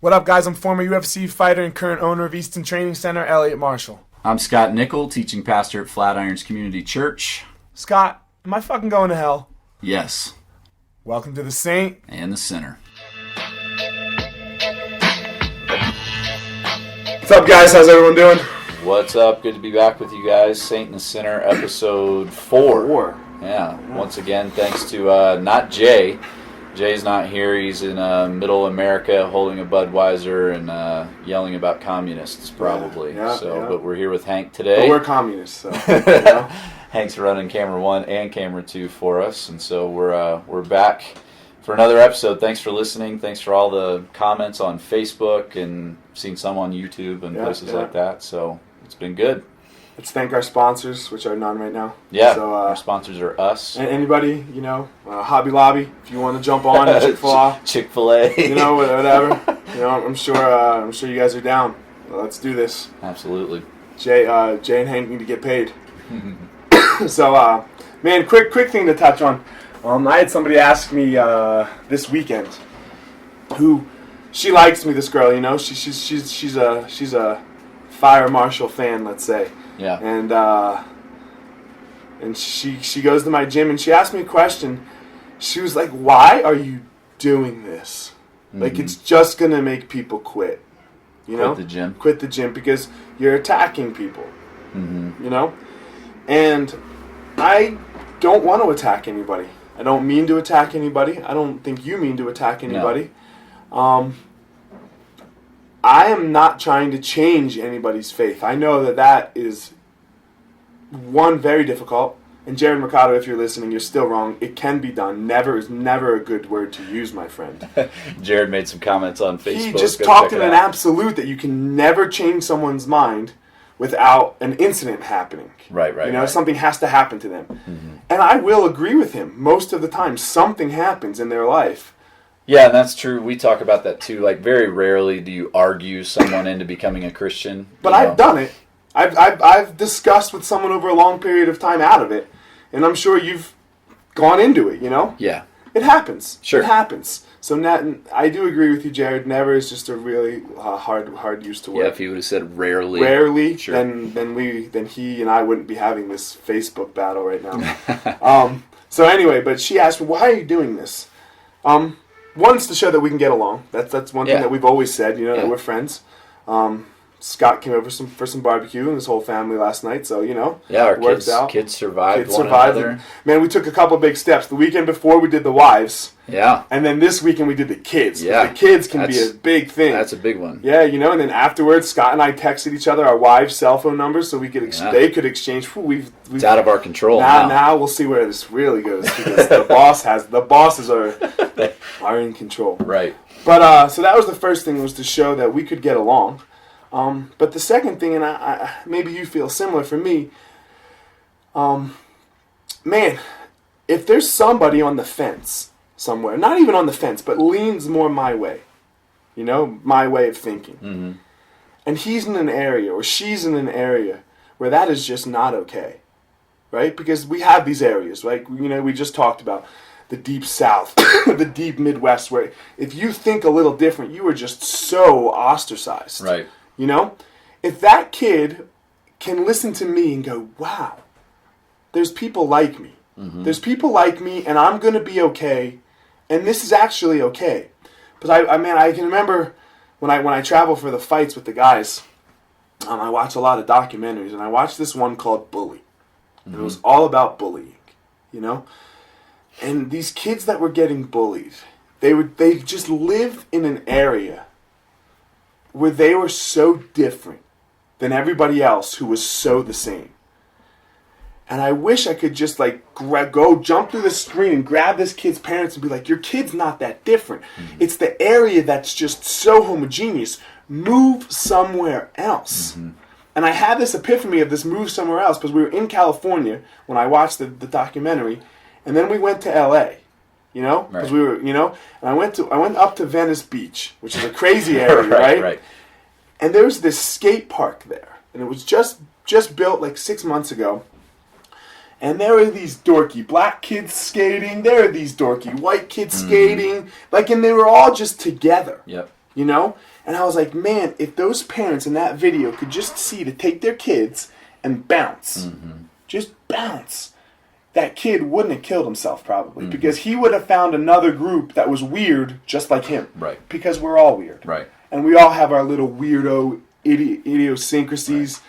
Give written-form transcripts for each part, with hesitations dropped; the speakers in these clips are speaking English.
What up, guys? I'm former UFC fighter and current owner of Easton Training Center, Elliot Marshall. I'm Scott Nickel, teaching pastor at Flatirons Community Church. Scott, am I fucking going to hell? Yes. Welcome to the Saint And the Sinner. What's up, guys? How's everyone doing? What's up? Good to be back with you guys. Saint and the Sinner, episode 4. Yeah. Once again, thanks to not Jay. Jay's not here. He's in middle America holding a Budweiser and yelling about communists, probably. Yeah. But we're here with Hank today. But we're communists, so. You know? Hank's running camera 1 and camera 2 for us, and so we're back for another episode. Thanks for listening. Thanks for all the comments on Facebook and seen some on YouTube and places like that. So it's been good. Let's thank our sponsors, which are none right now. Yeah, so, our sponsors are us. And anybody, Hobby Lobby, if you want to jump on, Chick-fil-A. Chick-fil-A. Whatever. I'm sure you guys are down. Let's do this. Absolutely. Jay and Hank need to get paid. So, man, quick thing to touch on. I had somebody ask me this weekend who she likes me. This girl, she's a fire marshal fan, let's say. Yeah. And she goes to my gym and she asked me a question. She was like, "Why are you doing this? Like, it's just gonna make people quit. Quit the gym. Quit the gym because you're attacking people. And I don't want to attack anybody. I don't mean to attack anybody. I don't think you mean to attack anybody. No. I am not trying to change anybody's faith. I know that is, one, very difficult. And Jared Mercado, if you're listening, you're still wrong. It can be done. Never is never a good word to use, my friend. Jared made some comments on Facebook. He just talked in an absolute that you can never change someone's mind without an incident happening. Right. Something has to happen to them. And I will agree with him. Most of the time, something happens in their life. Yeah, and that's true. We talk about that too. Like, very rarely do you argue someone into becoming a Christian. But I've done it. I've discussed with someone over a long period of time out of it, and I'm sure you've gone into it. Yeah. It happens. Sure. It happens. So I do agree with you, Jared. Never is just a really hard use to word. Yeah, if he would have said rarely. Rarely, sure. then he and I wouldn't be having this Facebook battle right now. So anyway, but she asked me, "Why are you doing this?" One's to show that we can get along. That's one thing that we've always said, that we're friends. Scott came over for some barbecue and his whole family last night, so, Yeah, our worked out. Kids survived one another. Man, we took a couple big steps. The weekend before, we did the wives. Yeah. And then this weekend, we did the kids. Yeah. The kids can be a big thing. That's a big one. Yeah, and then afterwards, Scott and I texted each other our wives' cell phone numbers so we could they could exchange. It's out of our control now. Now we'll see where this really goes because the bosses are in control. Right. But so that was the first thing, was to show that we could get along. But the second thing, and I maybe you feel similar for me, man, if there's somebody on the fence somewhere, not even on the fence, but leans more my way, my way of thinking, and he's in an area or she's in an area where that is just not okay, right? Because we have these areas, right? We just talked about the deep South, the deep Midwest, where if you think a little different, you are just so ostracized. Right. If that kid can listen to me and go, "Wow, there's people like me. There's people like me, and I'm going to be okay, and this is actually okay." But I can remember when I travel for the fights with the guys, I watch a lot of documentaries, and I watched this one called Bully. And it was all about bullying, And these kids that were getting bullied, they just lived in an area where they were so different than everybody else who was so the same. And I wish I could just go jump through the screen and grab this kid's parents and be like, "Your kid's not that different. It's the area that's just so homogeneous. Move somewhere else." And I had this epiphany of this move somewhere else because we were in California when I watched the documentary, and then we went to LA. Because we were, and I went up to Venice Beach, which is a crazy area, right? And there was this skate park there, and it was just built like 6 months ago. And there were these dorky black kids skating, there were these dorky white kids skating, and they were all just together. Yep. you know? And I was like, man, if those parents in that video could just see to take their kids and bounce, just bounce, that kid wouldn't have killed himself probably, because he would have found another group that was weird just like him. Right. Because we're all weird. Right. And we all have our little weirdo idiosyncrasies.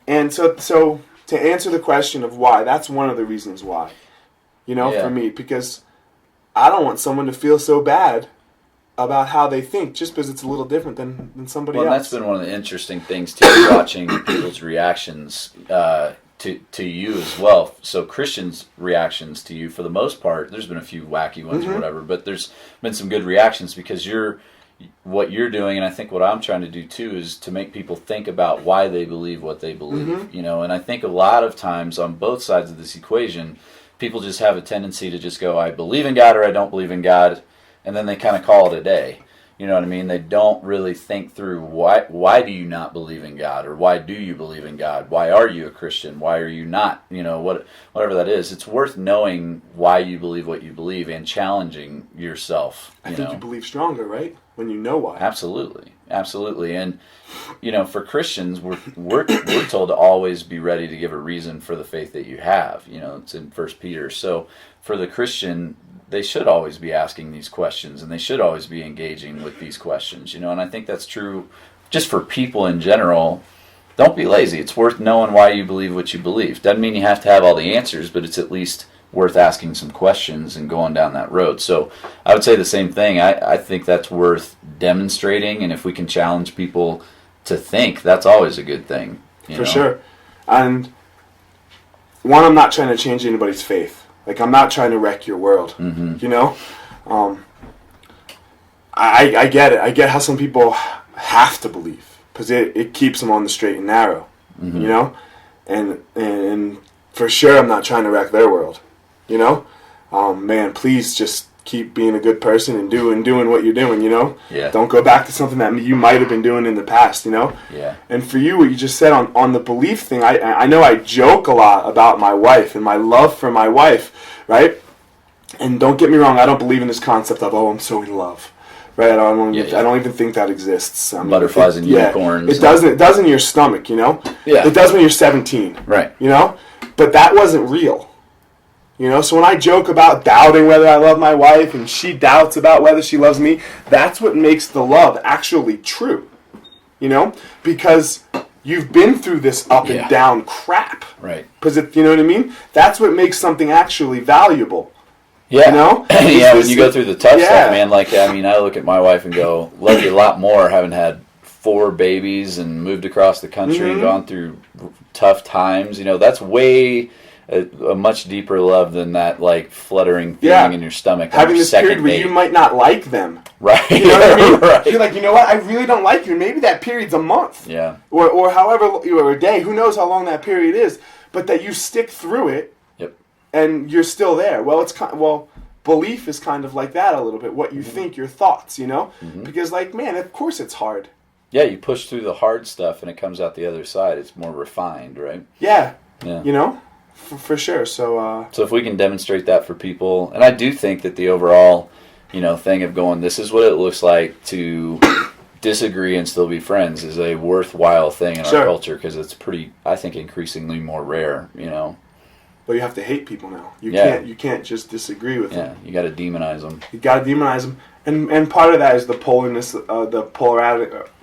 Right. And so to answer the question of why, that's one of the reasons why, you know, for me, because I don't want someone to feel so bad about how they think just because it's a little different than somebody else. Well, that's been one of the interesting things too, watching people's reactions to you as well. So Christians' reactions to you, for the most part, there's been a few wacky ones or whatever, but there's been some good reactions because what you're doing, and I think what I'm trying to do too, is to make people think about why they believe what they believe. You know, and I think a lot of times on both sides of this equation, people just have a tendency to just go, I believe in God or I don't believe in God, and then they kind of call it a day. You know what I mean? They don't really think through why do you not believe in God, or why do you believe in God? Why are you a Christian? Why are you not? You know, whatever that is. It's worth knowing why you believe what you believe and challenging yourself. I think you believe stronger, right? When you know why. Absolutely. And you know, for Christians, we're told to always be ready to give a reason for the faith that you have. You know, it's in 1 Peter. So for the Christian, they should always be asking these questions, and they should always be engaging with these questions, you know, and I think that's true just for people in general. Don't be lazy. It's worth knowing why you believe what you believe. Doesn't mean you have to have all the answers, but it's at least worth asking some questions and going down that road. So I would say the same thing. I think that's worth demonstrating, and if we can challenge people to think, that's always a good thing. For sure. And one, I'm not trying to change anybody's faith. Like, I'm not trying to wreck your world, you know? I get it. I get how some people have to believe, because it keeps them on the straight and narrow, you know? And for sure, I'm not trying to wreck their world, you know? Man, please just keep being a good person and doing what you're doing, you know? Yeah. Don't go back to something that you might have been doing in the past, you know? Yeah. And for you, what you just said on the belief thing, I know I joke a lot about my wife and my love for my wife, right? And don't get me wrong, I don't believe in this concept of, I'm so in love, right? I don't even think that exists. I mean, butterflies and unicorns. It does in your stomach, you know? Yeah. It does when you're 17. Right. You know? But that wasn't real. You know, so when I joke about doubting whether I love my wife and she doubts about whether she loves me, that's what makes the love actually true. You know? Because you've been through this up and down crap. Right. Because, you know what I mean? That's what makes something actually valuable. Yeah. You know? Yeah, when you go through the tough stuff, man, like, I mean, I look at my wife and go, love you a lot more having had 4 babies and moved across the country and gone through tough times. You know, that's way a much deeper love than that, like, fluttering feeling in your stomach. Having this period where you might not like them. Right. You know what I mean? Right. You're like, you know what? I really don't like you. And maybe that period's a month. Yeah. Or however, or a day. Who knows how long that period is. But that you stick through it. Yep. And you're still there. Well, belief is kind of like that a little bit. What you think, your thoughts, you know? Because, like, man, of course it's hard. Yeah, you push through the hard stuff and it comes out the other side. It's more refined, right? Yeah. Yeah. You know? For sure. So if we can demonstrate that for people, and I do think that the overall, you know, thing of going, this is what it looks like to disagree and still be friends is a worthwhile thing in our culture, because it's pretty, I think, increasingly more rare, you know. Well, you have to hate people now. You can't just disagree with them. Yeah, you got to demonize them. You got to demonize them. And part of that is the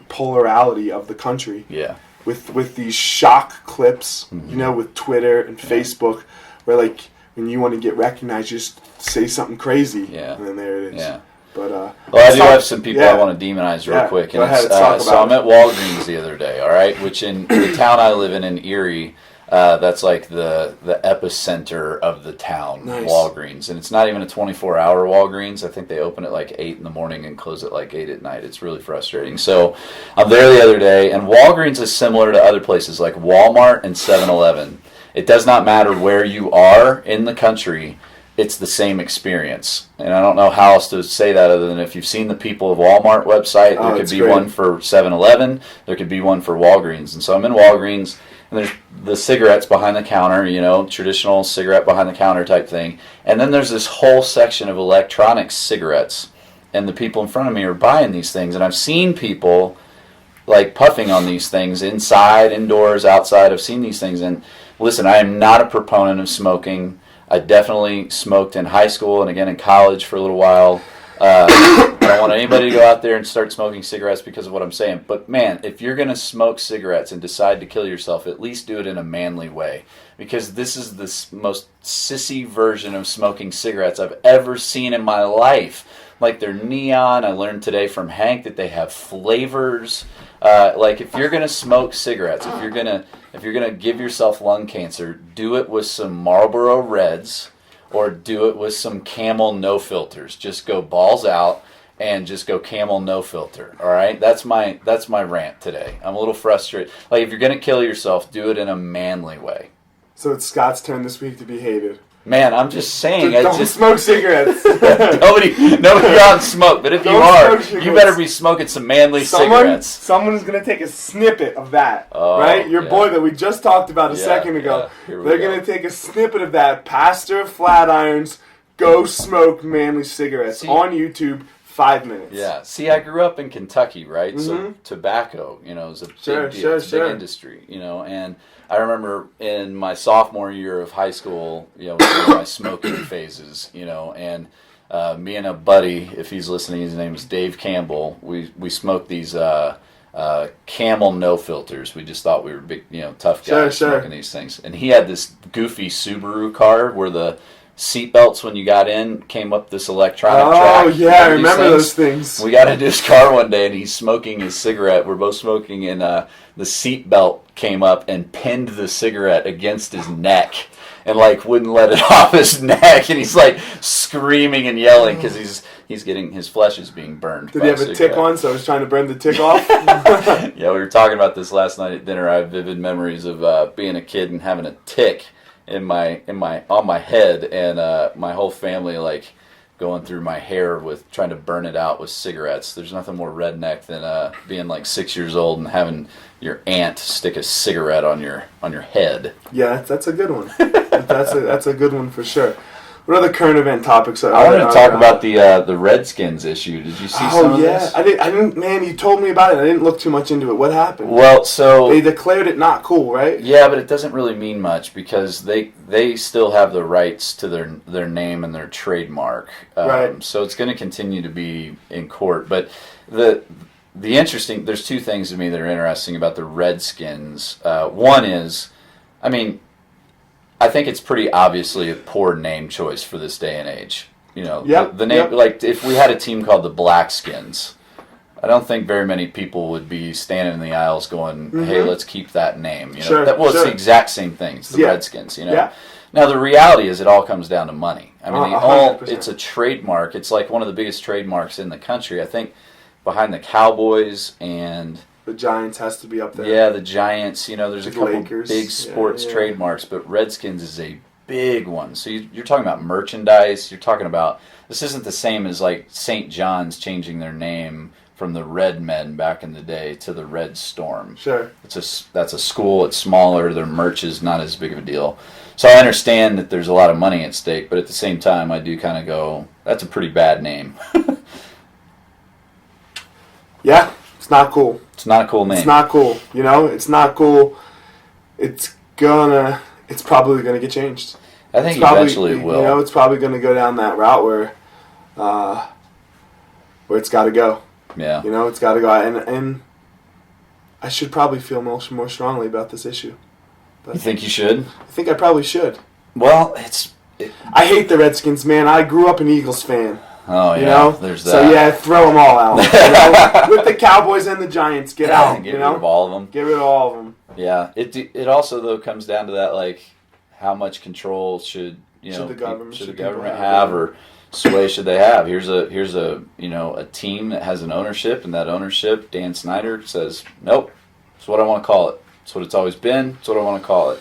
polarity of the country. Yeah. With these shock clips, you know, with Twitter and Facebook, where, like, when you want to get recognized, you just say something crazy, and then there it is. Yeah. But well, I do have some people I want to demonize real quick. Go ahead, so I'm at Walgreens the other day, all right, which in the town I live in Erie, that's like the epicenter of the town, Walgreens. And it's not even a 24-hour Walgreens. I think they open at like 8 in the morning and close at like 8 at night. It's really frustrating. So I'm there the other day, and Walgreens is similar to other places like Walmart and 7-Eleven. It does not matter where you are in the country. It's the same experience. And I don't know how else to say that other than if you've seen the People of Walmart website, there could be one for 7-Eleven, there could be one for Walgreens. And so I'm in Walgreens, and there's the cigarettes behind the counter, you know, traditional cigarette behind the counter type thing. And then there's this whole section of electronic cigarettes. and the people in front of me are buying these things, and I've seen people like puffing on these things inside, indoors, outside. I've seen these things, and listen, I am not a proponent of smoking. I definitely smoked in high school and again in college for a little while. I don't want anybody to go out there and start smoking cigarettes because of what I'm saying. But man, if you're going to smoke cigarettes and decide to kill yourself, at least do it in a manly way. Because this is the most sissy version of smoking cigarettes I've ever seen in my life. Like, they're neon. I learned today from Hank that they have flavors. Like, if you're going to smoke cigarettes, if you're going to give yourself lung cancer, do it with some Marlboro Reds or do it with some Camel no filters. Just go balls out and just go Camel no filter. All right? That's my rant today. I'm a little frustrated. Like, if you're going to kill yourself, do it in a manly way. So it's Scott's turn this week to be hated. Man, I'm just saying. Don't smoke cigarettes. nobody go out and smoke. But if you are, you better be smoking some manly cigarettes. Someone's going to take a snippet of that, right? Your boy that we just talked about a second ago. They're going to take a snippet of that. Pastor of Flatirons, go smoke manly cigarettes on YouTube. 5 minutes. Yeah. See, I grew up in Kentucky, right? Mm-hmm. So tobacco, is a big deal. It's a big industry, and I remember in my sophomore year of high school, one of my smoking phases, and me and a buddy, if he's listening, his name is Dave Campbell, we smoked these Camel no filters. We just thought we were big, tough guys smoking these things. And he had this goofy Subaru car where the seatbelts when you got in came up this electronic track. Oh yeah, I remember those things. We got into his car one day and he's smoking his cigarette. We're both smoking and the seatbelt came up and pinned the cigarette against his neck and wouldn't let it off his neck, and he's screaming and yelling because he's getting, his flesh is being burned. Did he have a tick on, so I was trying to burn the tick off? Yeah, we were talking about this last night at dinner. I have vivid memories of being a kid and having a tick on my head, and my whole family going through my hair with trying to burn it out with cigarettes. There's nothing more redneck than being 6 years old and having your aunt stick a cigarette on your head. Yeah, that's a good one. That's a good one for sure. What other current event topics are I wanted to talk about the Redskins issue. Did you see some of this? I didn't. Man, you told me about it. I didn't look too much into it. What happened? Well, so they declared it not cool, right? Yeah, but it doesn't really mean much because they still have the rights to their name and their trademark. Right. So it's going to continue to be in court. But the interesting, there's two things to me that are interesting about the Redskins. One is, I think it's pretty obviously a poor name choice for this day and age. The name, if we had a team called the Blackskins, I don't think very many people would be standing in the aisles going, "Hey, let's keep that name." It's the exact same thing. It's the Redskins. Yeah. Now the reality is, it all comes down to money. It's 100%. a trademark. It's one of the biggest trademarks in the country. I think behind the Cowboys and the Giants has to be up there. Yeah, the Giants. There's a couple Lakers. Big sports trademarks, but Redskins is a big one. So you're talking about merchandise. You're talking about, this isn't the same as St. John's changing their name from the Red Men back in the day to the Red Storm. Sure. That's a school. It's smaller. Their merch is not as big of a deal. So I understand that there's a lot of money at stake, but at the same time, I do kind of go, that's a pretty bad name. Yeah. It's not cool. It's not a cool name. It's not cool. It's not cool. It's probably gonna get changed. I think eventually it will. It's probably gonna go down that route where it's got to go. Yeah. It's got to go. And I should probably feel more strongly about this issue. But you think you should? I think I probably should. Well, I hate the Redskins, man. I grew up an Eagles fan. Oh, yeah, there's that. So, yeah, throw them all out. With the Cowboys and the Giants, get out. Get rid of all of them. Get rid of all of them. Yeah. It also, though, comes down to that, how much control should the government have, or sway should they have? Here's a team that has an ownership, and that ownership, Dan Snyder, says, nope, it's what I want to call it. It's what it's always been. It's what I want to call it,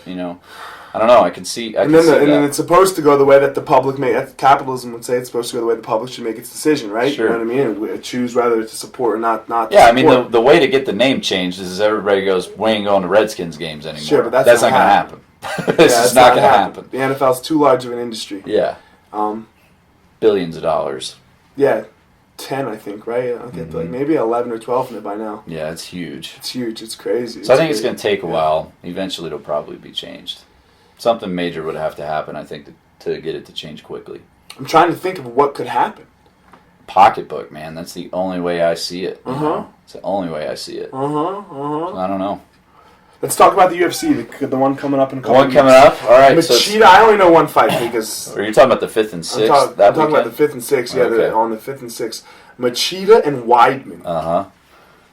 I don't know. I can see. And then it's supposed to go the way that the public capitalism would say it's supposed to go the way the public should make its decision, right? Sure. You know what I mean? Choose whether to support or not. Yeah, the way to get the name changed is everybody goes, we ain't going to Redskins games anymore. Sure, but that's not going to happen. This is not going to happen. The NFL's too large of an industry. Yeah. Billions of dollars. Yeah. 10, I think, right? I'll get to like maybe 11 or 12 in it by now. Yeah, it's huge. It's huge. It's crazy. So I think it's going to take a while. Eventually, it'll probably be changed. Something major would have to happen, I think, to get it to change quickly. I'm trying to think of what could happen. Pocketbook, man. That's the only way I see it. Uh-huh. It's the only way I see it. Uh-huh. I don't know. Let's talk about the UFC, the one coming up in a couple One coming up? All right. Machida, I only know one fight because... Are you talking about the 5th and 6th? I'm talking about the 5th and 6th, yeah, Okay. on the 5th and 6th. Machida and Weidman. Uh-huh.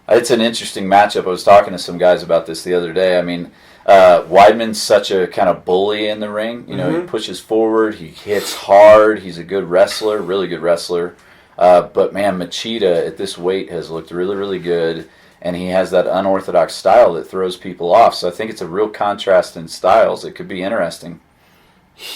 It's an interesting matchup. I was talking to some guys about this the other day. I mean, Weidman's such a kind of bully in the ring. You know, he pushes forward, he hits hard, he's a good wrestler, really good wrestler. But, man, Machida at this weight has looked really, really good. And he has that unorthodox style that throws people off. So I think it's a real contrast in styles. It could be interesting.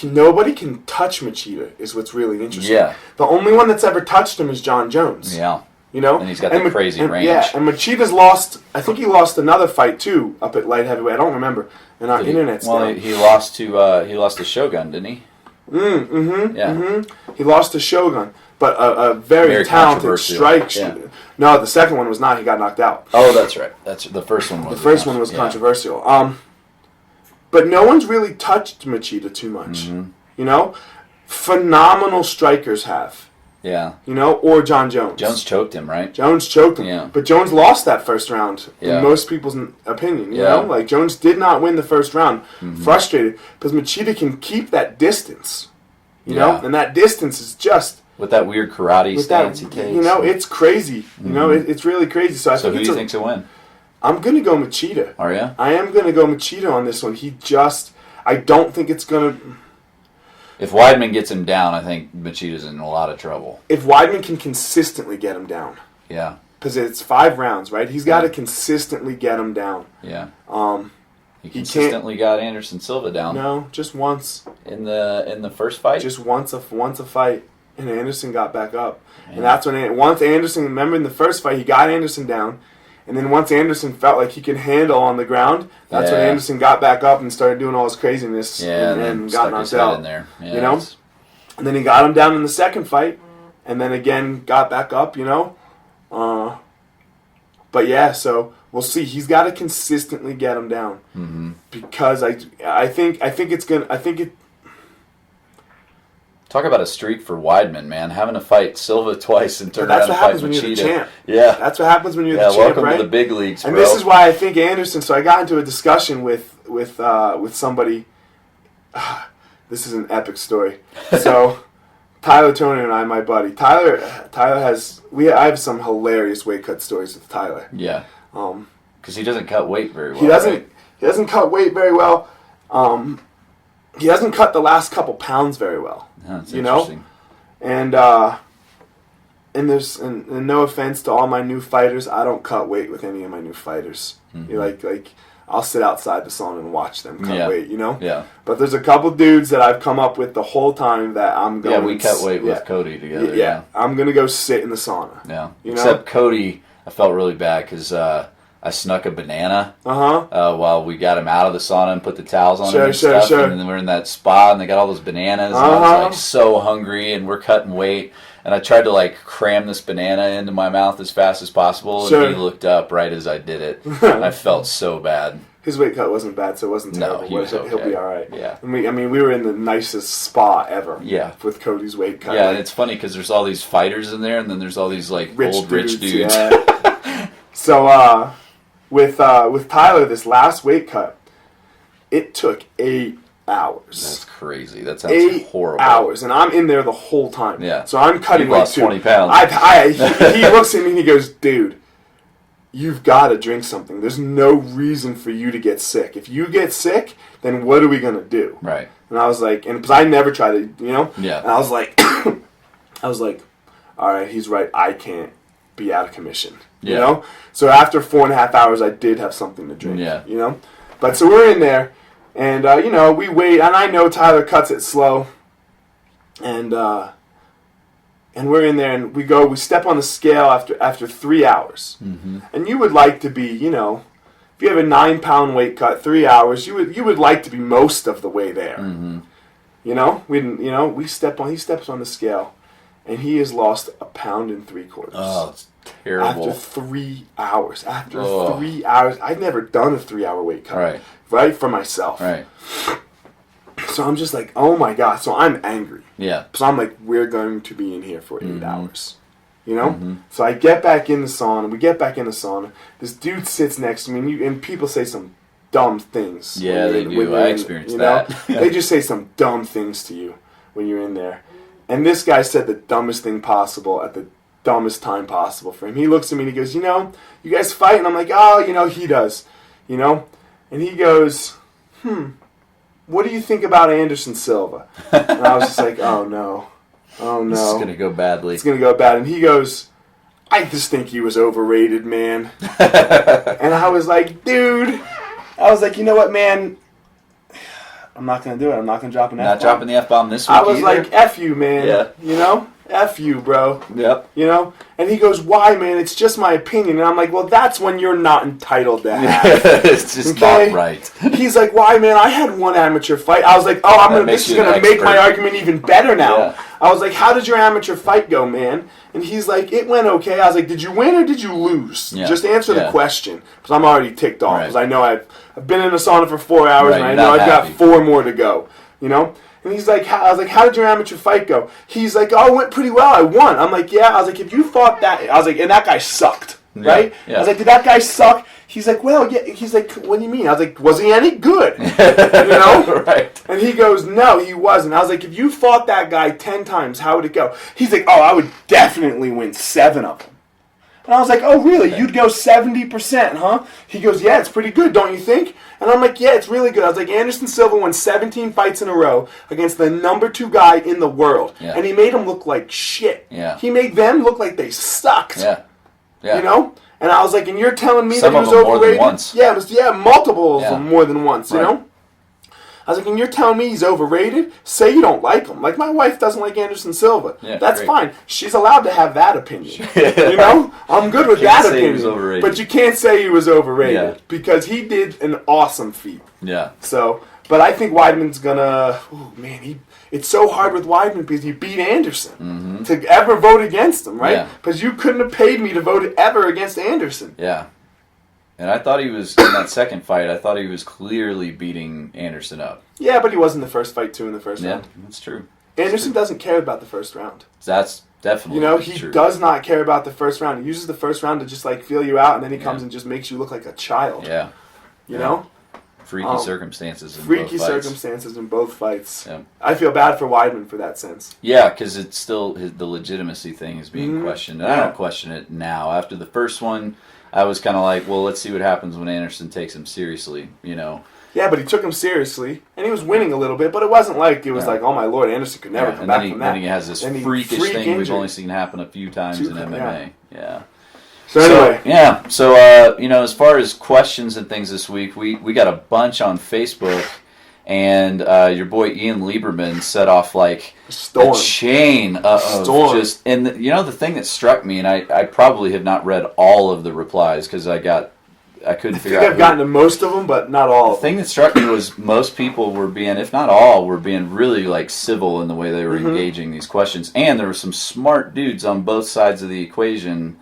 Nobody can touch Machida is what's really interesting. Yeah. The only one that's ever touched him is John Jones. Yeah. You know? And he's got the crazy range. Yeah, and Machida's lost, I think he lost another fight, too, up at light heavyweight. I don't remember. And our internet's down. He lost to Shogun, didn't he? Yeah. He lost to Shogun. But a very talented strike shooter. Yeah. No, the second one was not. He got knocked out. Oh, that's right. That's the first one. The first one was controversial. But no one's really touched Machida too much. You know, phenomenal strikers have. Yeah. You know, or John Jones. Jones choked him, right? Jones choked him. Yeah. But Jones lost that first round. Yeah. In most people's opinion. You know, like Jones did not win the first round. Frustrated because Machida can keep that distance. You know, and that distance is just. With that weird karate stance he takes. You know, it's crazy. You know, it's really crazy. So who do you think's will win? I'm going to go Machida. Are you? I am going to go Machida on this one. I don't think it's going to... If Weidman gets him down, I think Machida's in a lot of trouble. If Weidman can consistently get him down. Yeah. Because it's 5 rounds, right? He's got to consistently get him down. Yeah. He He consistently got Anderson Silva down. No, just once. In the first fight? Just once a fight. And Anderson got back up. And that's when once Anderson, remember in the first fight, he got Anderson down. And then once Anderson felt like he could handle on the ground, that's when Anderson got back up and started doing all his craziness and got knocked out. In there. Yeah, you know? And then he got him down in the second fight. And then again got back up, you know? But yeah, so we'll see. He's got to consistently get him down. Because I think it... Talk about a streak for Weidman, man. Having to fight Silva twice and turn around and fight Machida. That's what happens when you're the champ. Yeah. That's what happens when you're the champ, welcome right? to the big leagues, bro. And this is why I think Anderson... So I got into a discussion with somebody... This is an epic story. So Tyler Turner and I, my buddy... Tyler has... I have some hilarious weight cut stories with Tyler. Yeah. Because he doesn't cut weight very well. He doesn't cut weight very well. He doesn't cut the last couple pounds very well. That's interesting. And there's no offense to all my new fighters, I don't cut weight with any of my new fighters. Like I'll sit outside the sauna and watch them cut weight, you know? Yeah. But there's a couple dudes that I've come up with the whole time that I'm going. Yeah, we cut weight with Cody together. Yeah. I'm gonna go sit in the sauna. Yeah. You know? Except Cody, I felt really bad because I snuck a banana while we got him out of the sauna and put the towels on him and stuff. And then we're in that spa and they got all those bananas. And I was like so hungry and we're cutting weight. And I tried to like cram this banana into my mouth as fast as possible. And he looked up right as I did it. And I felt so bad. His weight cut wasn't bad, so it wasn't terrible. No, he was okay. He'll be all right. Yeah. And we were in the nicest spa ever. Yeah. With Cody's weight cut. Yeah, and it's funny because there's all these fighters in there, and then there's all these like rich dudes. Yeah. So with Tyler, this last weight cut, it took 8 hours. That's crazy. That sounds horrible. 8 hours, and I'm in there the whole time. Yeah. So I'm cutting weight lost too. 20 pounds. He looks at me and he goes, "Dude, you've got to drink something. There's no reason for you to get sick. If you get sick, then what are we gonna do?" Right. And I was like, and because I never tried to, you know. Yeah. And I was like, all right, he's right. I can't be out of commission. You know. So after 4.5 hours, I did have something to drink. Yeah. You know. But so we're in there, and you know, we wait, and I know Tyler cuts it slow, and we're in there, and we step on the scale after 3 hours, and you would like to be, you know, if you have a 9-pound weight cut, 3 hours, you would like to be most of the way there. You know, he steps on the scale, and he has lost 1.75 pounds. Oh, it's terrible. After 3 hours. 3 hours. I've never done a 3-hour weight cut. Right? For myself. Right. So I'm just like, oh my God. So I'm angry. Yeah. So I'm like, we're going to be in here for 8 hours. You know? So I get back in the sauna. We get back in the sauna. This dude sits next to me, and people say some dumb things. Yeah, they do. I experienced that. They just say some dumb things to you when you're in there. And this guy said the dumbest thing possible at the dumbest time possible for him. He looks at me and he goes, you know, you guys fight? And I'm like, oh, you know, he does. You know? And he goes, what do you think about Anderson Silva? And I was just like, oh no. Oh no. This is going to go badly. It's going to go bad. And he goes, I just think he was overrated, man. And I was like, dude. I was like, you know what, man? I'm not going to do it. I'm not going to drop an F-bomb. Not dropping the F-bomb this week I was either. like, F you, man. Yeah. You know? F you, bro. Yep. You know? And he goes, why, man? It's just my opinion. And I'm like, well, that's when you're not entitled to have. It's just not right. He's like, why, man? I had one amateur fight. I was like, oh, this is going to make my argument even better now. Yeah. I was like, how did your amateur fight go, man? And he's like, it went okay. I was like, did you win or did you lose? Yeah. Just answer the question. Because I'm already ticked off. Because I know I've been in the sauna for 4 hours, and I know I've got 4 more to go. You know? And he's like, I was like, how did your amateur fight go? He's like, oh, it went pretty well. I won. I'm like, yeah. I was like, if you fought that, I was like, and that guy sucked, right? Yeah. I was like, did that guy suck? He's like, well, yeah. He's like, what do you mean? I was like, was he any good? You know? Right. And he goes, no, he wasn't. I was like, if you fought that guy 10 times, how would it go? He's like, oh, I would definitely win 7 of them. And I was like, oh, really? Okay. You'd go 70%, huh? He goes, yeah, it's pretty good, don't you think? And I'm like, yeah, it's really good. I was like, Anderson Silva won 17 fights in a row against the number 2 guy in the world. Yeah. And he made him look like shit. Yeah. He made them look like they sucked. Yeah. Yeah. You know? And I was like, and you're telling me Some that he was of them overrated? More than once. Yeah, multiple of them more than once, you know? I was like, and you're telling me he's overrated? Say you don't like him. Like, my wife doesn't like Anderson Silva. Yeah, that's fine. She's allowed to have that opinion. You know? I'm good with that opinion. But you can't say he was overrated because he did an awesome feat. Yeah. So, but I think Weidman's gonna. Oh man, it's so hard with Weidman because he beat Anderson to ever vote against him, right? Because you couldn't have paid me to vote ever against Anderson. Yeah. And I thought he was, in that second fight, I thought he was clearly beating Anderson up. Yeah, but he was in the first fight, too, in the first round. Yeah, that's true. Anderson doesn't care about the first round. That's definitely true. He does not care about the first round. He uses the first round to just, like, feel you out, and then he comes and just makes you look like a child. Yeah. You know? Freaky circumstances in both fights. Freaky circumstances in both fights. Yeah. I feel bad for Weidman for that sense. Yeah, because it's still, the legitimacy thing is being questioned. And I don't question it now. After the first one, I was kind of like, well, let's see what happens when Anderson takes him seriously, you know. Yeah, but he took him seriously, and he was winning a little bit, but it wasn't like, it was like, oh my Lord, Anderson could never come back from that. And then he has this freakish thing we've only seen happen a few times in MMA. Yeah. So anyway. So, you know, as far as questions and things this week, we got a bunch on Facebook. And your boy Ian Lieberman set off like a chain of just, and the thing that struck me, and I probably have not read all of the replies because I couldn't figure out. I've gotten to most of them, but not all. The thing that struck me was most people were being, if not all, were being really like civil in the way they were engaging these questions, and there were some smart dudes on both sides of the equation.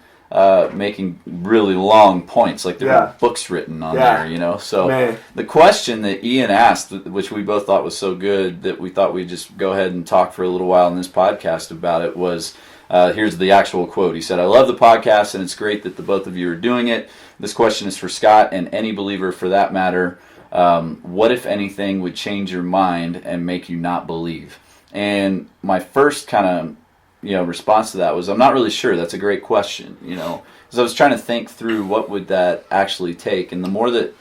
Making really long points, like there were books written on there, you know. So the question that Ian asked, which we both thought was so good that we thought we'd just go ahead and talk for a little while in this podcast about it was, here's the actual quote. He said, "I love the podcast and it's great that the both of you are doing it. This question is for Scott and any believer for that matter. What, if anything, would change your mind and make you not believe?" And my first kind of response to that was, I'm not really sure. That's a great question, because I was trying to think through what would that actually take. And the more that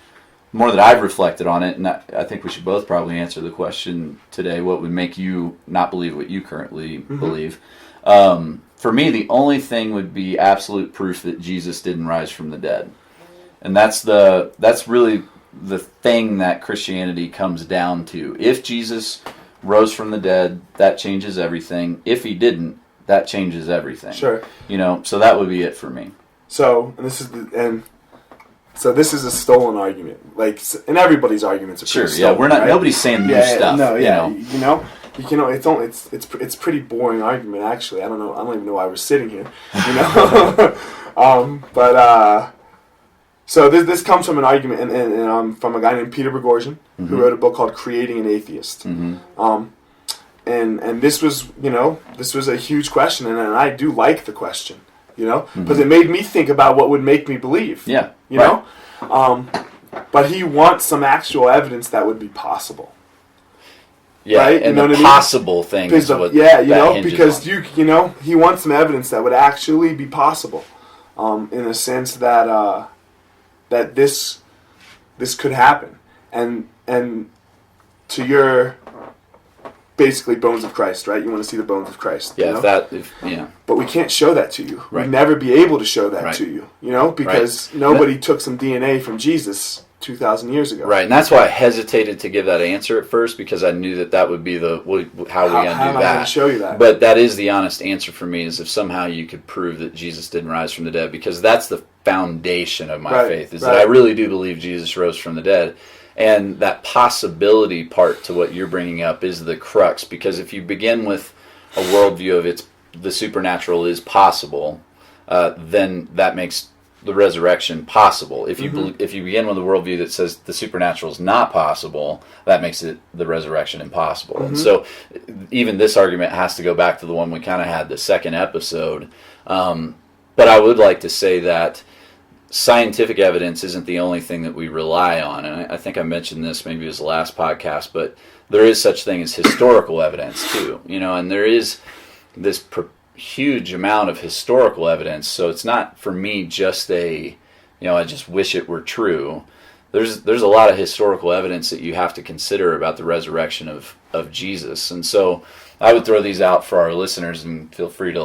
I've reflected on it, and I think we should both probably answer the question today, what would make you not believe what you currently believe? For me, the only thing would be absolute proof that Jesus didn't rise from the dead. And that's really the thing that Christianity comes down to. If Jesus rose from the dead, that changes everything. If he didn't, that changes everything. Sure. So that would be it for me. So this is a stolen argument. Like, and everybody's arguments are sure. Stolen, we're not. Right? Nobody's saying new stuff. No. Yeah. you know, it's pretty boring argument actually. I don't even know why we're sitting here, you know. So this comes from an argument and from a guy named Peter Boghossian, who wrote a book called Creating an Atheist. And this was, you know, this was a huge question, and I do like the question, you know, because it made me think about what would make me believe. Yeah. You know? But he wants some actual evidence that would be possible. Yeah, right? And you know the possible thing is what yeah, you know, hinges because on. you know, he wants some evidence that would actually be possible, in the sense that that this could happen, and to your basically bones of Christ, right? You want to see the bones of Christ. Yeah, you know? yeah. But we can't show that to you. Right. We'd never be able to show that Right. to you, you know, because nobody took some DNA from Jesus 2,000 years ago. Right, and that's why I hesitated to give that answer at first, because I knew that would be how we going to do that. How am I going to show you that? But that is the honest answer for me, is if somehow you could prove that Jesus didn't rise from the dead, because that's the foundation of my faith, is that I really do believe Jesus rose from the dead. And that possibility part to what you're bringing up is the crux, because if you begin with a worldview of the supernatural is possible, then that makes the resurrection possible. If you if you begin with a worldview that says the supernatural is not possible, that makes the resurrection impossible. And so even this argument has to go back to the one we kind of had the second episode. But I would like to say that scientific evidence isn't the only thing that we rely on, and I think I mentioned this maybe it was the last podcast, but there is such thing as historical evidence too, you know, and there is this huge amount of historical evidence. So it's not for me just I just wish it were true. There's a lot of historical evidence that you have to consider about the resurrection of Jesus, and so I would throw these out for our listeners, and feel free to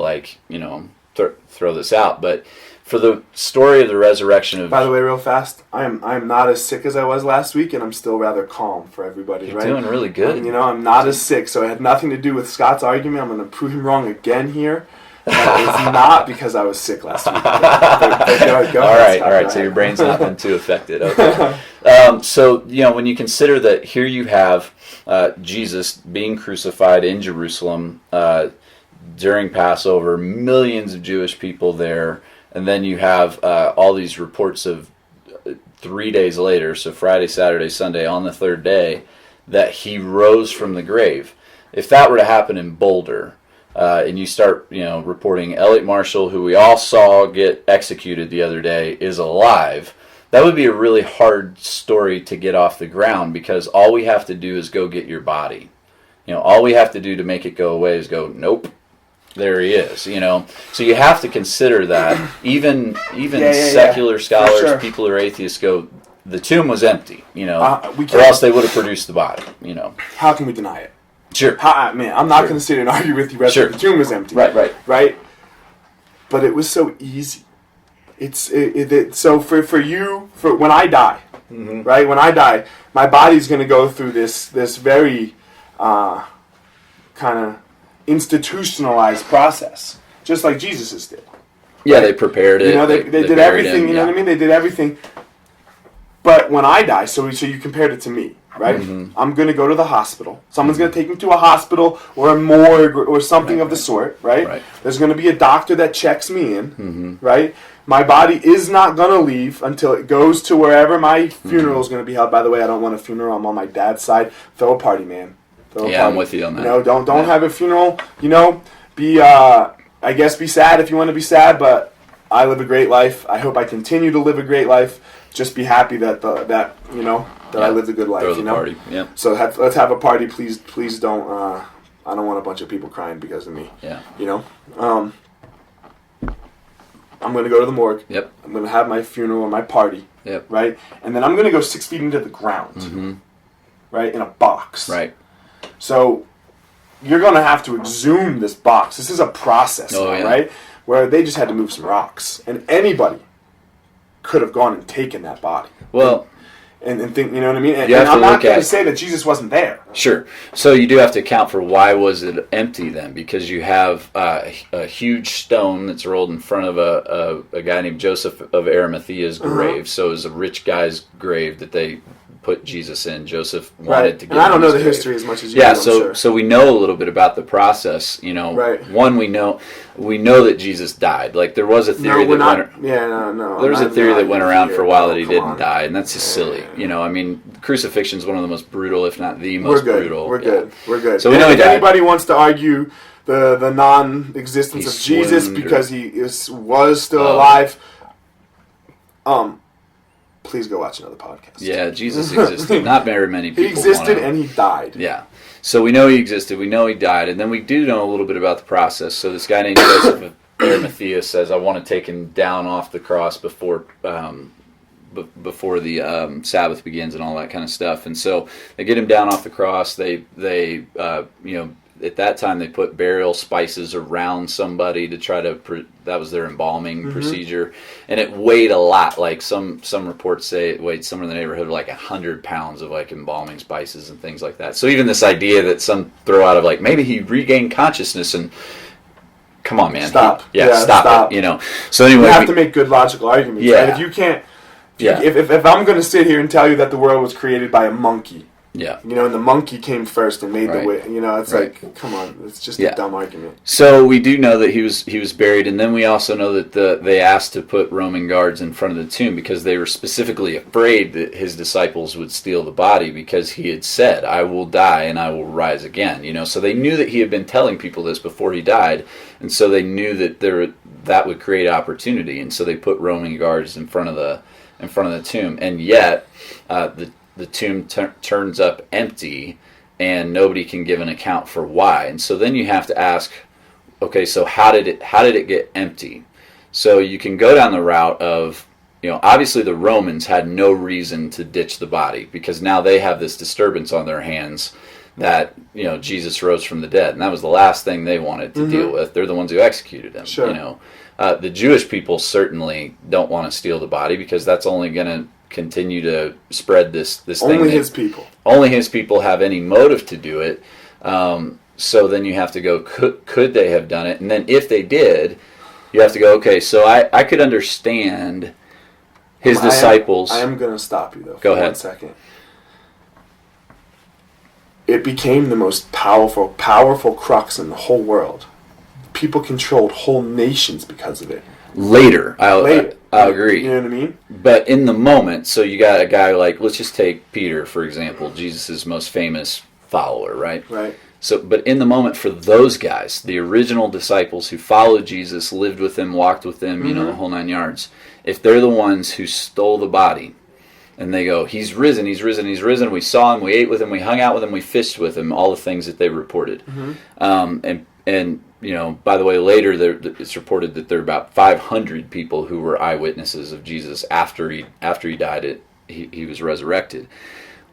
throw this out, but for the story of the resurrection of... By the way, real fast, I am not as sick as I was last week, and I'm still rather calm for everybody, You're right? doing really good. You know, I'm not as sick, so it had nothing to do with Scott's argument. I'm going to prove him wrong again here. It's not because I was sick last week. Go all ahead, right. Scott, So your brain's not been too affected. Okay. So, when you consider that here you have Jesus being crucified in Jerusalem during Passover, millions of Jewish people there, and then you have all these reports of 3 days later, so Friday, Saturday, Sunday, on the third day, that he rose from the grave. If that were to happen in Boulder, and you start, reporting Elliot Marshall, who we all saw get executed the other day, is alive, that would be a really hard story to get off the ground, because all we have to do is go get your body. All we have to do to make it go away is go, nope, there he is, So you have to consider that. Even secular scholars, sure. people who are atheists go, the tomb was empty, or or else they would have produced the body, How can we deny it? Sure. I'm not going to sit and argue with you whether the tomb was empty. Right. But it was so easy. So for you, when I die, right? When I die, my body's going to go through this very kind of institutionalized process, just like Jesus's did. Yeah, they prepared it. They did everything. You know what I mean? They did everything. But when I die, so you compared it to me, right? I'm going to go to the hospital. Someone's going to take me to a hospital or a morgue or something of the sort, right? There's going to be a doctor that checks me in, right? My body is not going to leave until it goes to wherever my funeral is going to be held. By the way, I don't want a funeral. I'm on my dad's side. Throw a party, man. I'm with you on that. Don't have a funeral. Be I guess be sad if you want to be sad, but I live a great life. I hope I continue to live a great life. Just be happy that I lived a good life. Throw the party. Yeah. So let's have a party, please. Please don't. I don't want a bunch of people crying because of me. Yeah. I'm going to go to the morgue. Yep. I'm going to have my funeral and my party. Yep. Right, and then I'm going to go 6 feet into the ground. Right, in a box. Right. So you're going to have to exhume this box. This is a process, right? Where they just had to move some rocks, and anybody could have gone and taken that body. Well, and think, you know what I mean? And I'm not going to say that Jesus wasn't there. Sure. So you do have to account for why was it empty then, because you have a huge stone that's rolled in front of a guy named Joseph of Arimathea's grave. So it was a rich guy's grave that they put Jesus in. Joseph wanted Right. to get And I don't him know his the grave. history as much as you Yeah, do, I'm so sure. so we know a little bit about the process. You know, Right. one, we know that Jesus died. Like there was a theory No, we're that not. went. Yeah, no. There was a theory that went around for a while that he didn't die. die, and that's just silly. You know, I mean, crucifixion is one of the most brutal, if not the We're most good. brutal. We're Yeah. good. We're good. So we know he if died. anybody wants to argue the non-existence He of Jesus swooned or- because he was still Oh. alive, please go watch another podcast. Yeah, Jesus existed. Not very many people He existed wanna- and he died. Yeah. So we know he existed. We know he died, and then we do know a little bit about the process. So this guy named Joseph of Arimathea says, "I want to take him down off the cross before the Sabbath begins and all that kind of stuff." And so they get him down off the cross. They at that time they put burial spices around somebody to try to that was their embalming procedure, and it weighed a lot. Like some reports say it weighed somewhere in the neighborhood of like 100 pounds of like embalming spices and things like that. So even this idea that some throw out of like maybe he regained consciousness, and come on, man, Stop. Stop it. You know. So anyway, You have to make good logical arguments. Yeah. Right? If you can't, Yeah. if I'm going to sit here and tell you that the world was created by a monkey, yeah. you know, and the monkey came first and made Right. the way, you know, it's Right. like, come on, it's just Yeah. a dumb argument. So we do know that he was buried, and then we also know that they asked to put Roman guards in front of the tomb because they were specifically afraid that his disciples would steal the body, because he had said, "I will die and I will rise again." You know, so they knew that he had been telling people this before he died, and so they knew that that would create opportunity, and so they put Roman guards in front of the tomb, and yet the tomb turns up empty, and nobody can give an account for why. And so then you have to ask, okay, so how did it get empty? So you can go down the route of, you know, obviously the Romans had no reason to ditch the body, because now they have this disturbance on their hands that, you know, Jesus rose from the dead, and that was the last thing they wanted to deal with. They're the ones who executed him. Sure. You know, the Jewish people certainly don't want to steal the body, because that's only going to continue to spread this thing. Only his people. Only his people have any motive to do it. So then you have to go, could they have done it? And then if they did, you have to go, okay, so I could understand his disciples. I am going to stop you, though. Go for ahead. 1 second. It became the most powerful crux in the whole world. People controlled whole nations because of it. Later, I'll agree. You know what I mean? But in the moment, so you got a guy like, let's just take Peter, for example, Jesus' most famous follower, right? Right. So, but in the moment, for those guys, the original disciples who followed Jesus, lived with him, walked with him, you know, the whole 9 yards, if they're the ones who stole the body, and they go, he's risen, he's risen, he's risen, we saw him, we ate with him, we hung out with him, we fished with him, all the things that they reported. And you know, by the way, later it's reported that there are about 500 people who were eyewitnesses of Jesus after he died. He was resurrected.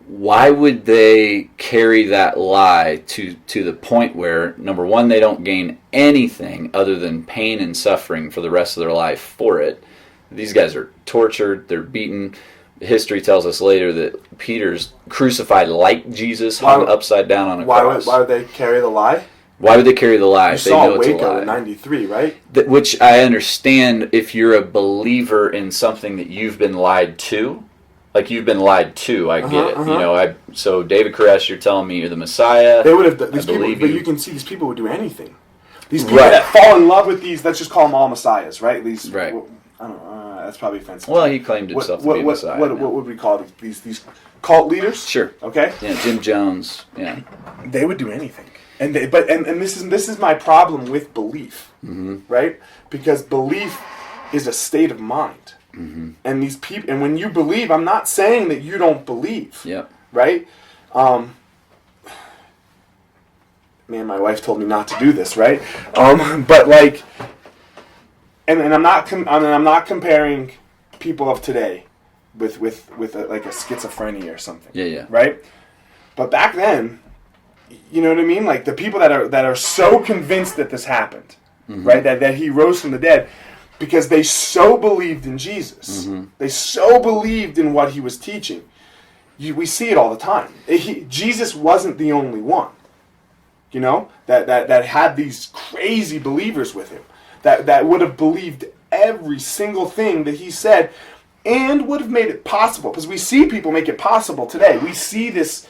Why would they carry that lie to the point where, number one, they don't gain anything other than pain and suffering for the rest of their life for it? These guys are tortured, they're beaten. History tells us later that Peter's crucified like Jesus, hung upside down on a cross. Why would they carry the lie? Why would they carry the lie You if they saw know it's a Waco lie? in '93, right? Which I understand if you're a believer in something that you've been lied to. Like you've been lied to, I get it. You know, so David Koresh, you're telling me you're the Messiah. They would have these people, believe but you. you can see these people would do anything. These people that fall in love with these, let's just call them all messiahs, right? These, Right. I don't know. That's probably offensive. Well, he claimed himself to be a Messiah. What would we call these cult leaders? Sure. Okay. Yeah, Jim Jones. Yeah. They would do anything, and this is my problem with belief, right? Because belief is a state of mind, and these people, and when you believe, I'm not saying that you don't believe, Yep. right? Man, my wife told me not to do this, right? But like, and I'm not comparing people of today with like a schizophrenia or something. Yeah. Right? But back then, you know what I mean? Like the people that are so convinced that this happened, right? That he rose from the dead, because they so believed in Jesus. They so believed in what he was teaching. We see it all the time. Jesus wasn't the only one, you know, that had these crazy believers with him, that would have believed every single thing that he said. and would have made it possible, because we see people make it possible today. We see this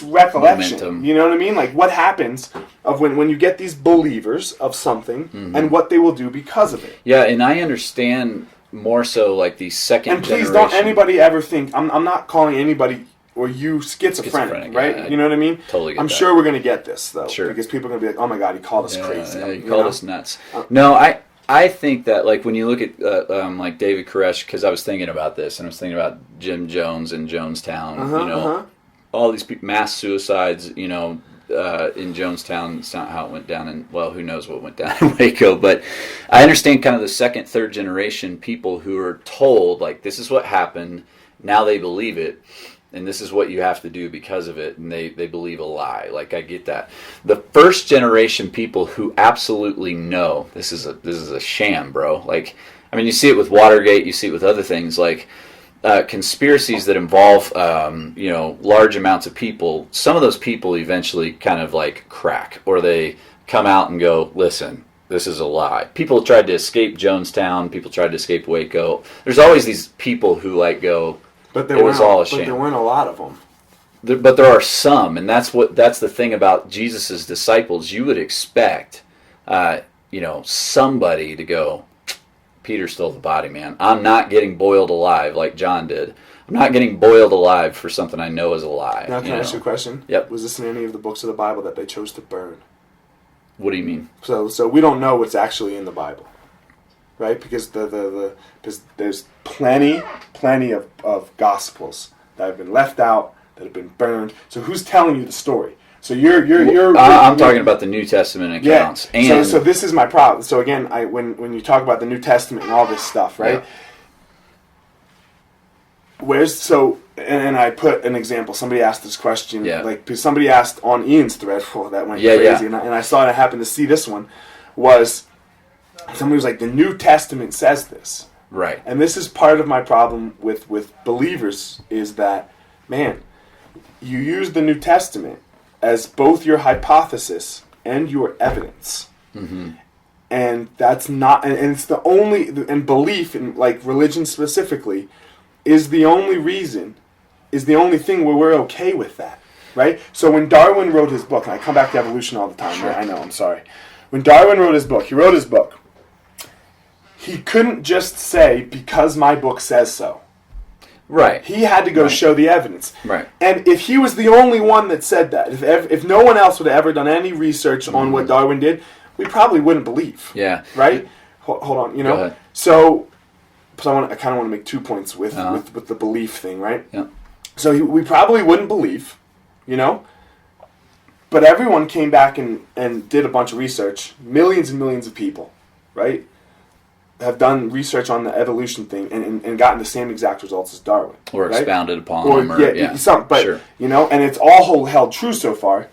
recollection. Momentum. You know what I mean? Like what happens of when you get these believers of something and what they will do because of it. Yeah, and I understand more so like the second And please generation. don't anybody ever think, I'm not calling anybody or you schizophrenic, right? Yeah, you know what I mean? Totally get I'm that. sure we're going to get this, though. Sure. Because people are going to be like, oh my God, he called us crazy. He called us nuts. No, I think that like when you look at like David Koresh, because I was thinking about this, and I was thinking about Jim Jones in Jonestown, all these mass suicides, in Jonestown. It's not how it went down, and well, who knows what went down in Waco. But I understand kind of the second, third generation people who are told like this is what happened. Now they believe it, and this is what you have to do because of it, and they believe a lie. Like I get that. The first generation people who absolutely know this is a sham, bro. Like I mean, you see it with Watergate, you see it with other things like. Conspiracies that involve, large amounts of people, some of those people eventually kind of like crack, or they come out and go, listen, this is a lie. People tried to escape Jonestown, people tried to escape Waco. There's always these people who like go, but it was all a sham. But there weren't a lot of them. But there are some, and that's the thing about Jesus' disciples. You would expect, somebody to go, Peter stole the body, man. I'm not getting boiled alive like John did. I'm not getting boiled alive for something I know is a lie. Now, can I ask you a question? Yep. Was this in any of the books of the Bible that they chose to burn? What do you mean? So we don't know what's actually in the Bible, right? Because because there's plenty of gospels that have been left out, that have been burned. So who's telling you the story? So I'm talking about the New Testament accounts. Yeah. And so this is my problem. So again, when you talk about the New Testament and all this stuff, right? Yeah. And I put an example. Somebody asked this question, because somebody asked on Ian's thread. Oh, that went crazy. Yeah. And I saw it. I happened to see this one. Was somebody was like, the New Testament says this, right? And this is part of my problem with believers is that, man, you use the New Testament as both your hypothesis and your evidence. Mm-hmm. And that's not, and it's the only, and belief in like religion specifically is the only thing where we're okay with that, right? So when Darwin wrote his book, and I come back to evolution all the time, sure. Right? I know, I'm sorry. When Darwin wrote his book, he couldn't just say, because my book says so. Right. He had to go show the evidence. Right. And if he was the only one that said that, if no one else would have ever done any research on what Darwin did, we probably wouldn't believe. Yeah. Right? Hold on, Go ahead. So I kind of want to make 2 points with the belief thing, right? Yeah. So we probably wouldn't believe, but everyone came back and did a bunch of research. Millions and millions of people, right? Have done research on the evolution thing and gotten the same exact results as Darwin. Or right? expounded upon them. Sure. And it's all held true so far.